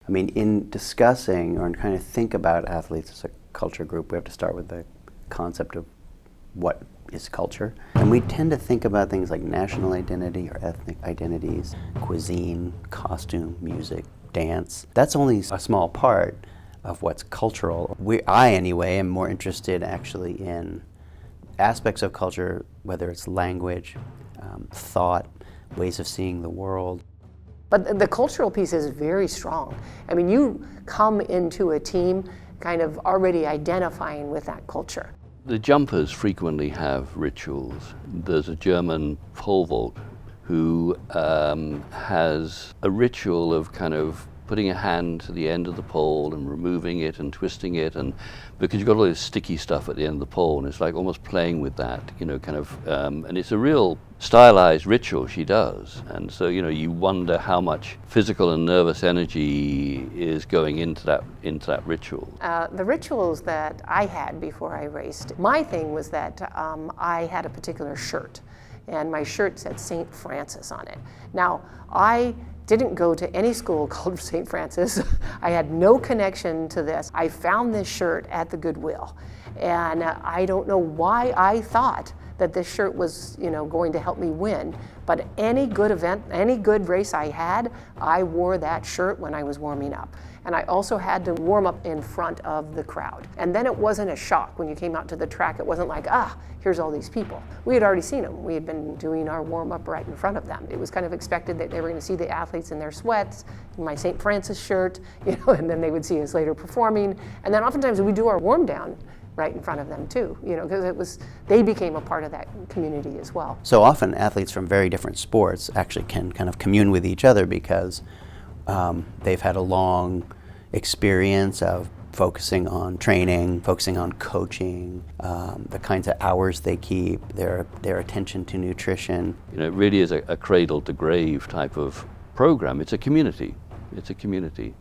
I mean, in discussing or in kind of think about athletes as a culture group, we have to start with the concept of what is culture. And we tend to think about things like national identity or ethnic identities, cuisine, costume, music, dance. That's only a small part of what's cultural. I, anyway, am more interested actually in aspects of culture, whether it's language, thought, ways of seeing the world. But the cultural piece is very strong. I mean, you come into a team kind of already identifying with that culture. The jumpers frequently have rituals. There's a German pole vault who has a ritual of kind of putting a hand to the end of the pole and removing it and twisting it, and because you've got all this sticky stuff at the end of the pole, and it's like almost playing with that, and it's a real stylized ritual she does. And so, you wonder how much physical and nervous energy is going into that ritual. The rituals that I had before I raced, my thing was that I had a particular shirt, and my shirt said St. Francis on it. Now, I didn't go to any school called St. Francis. I had no connection to this. I found this shirt at the Goodwill, and I don't know why I thought that this shirt was, going to help me win. But any good event, any good race I had, I wore that shirt when I was warming up. And I also had to warm up in front of the crowd. And then it wasn't a shock when you came out to the track. It wasn't like, here's all these people. We had already seen them. We had been doing our warm up right in front of them. It was kind of expected that they were going to see the athletes in their sweats, in my St. Francis shirt, and then they would see us later performing. And then oftentimes we do our warm down right in front of them too, because they became a part of that community as well. So often athletes from very different sports actually can kind of commune with each other because they've had a long experience of focusing on training, focusing on coaching, the kinds of hours they keep, their attention to nutrition. It really is a cradle to grave type of program. It's a community. It's a community.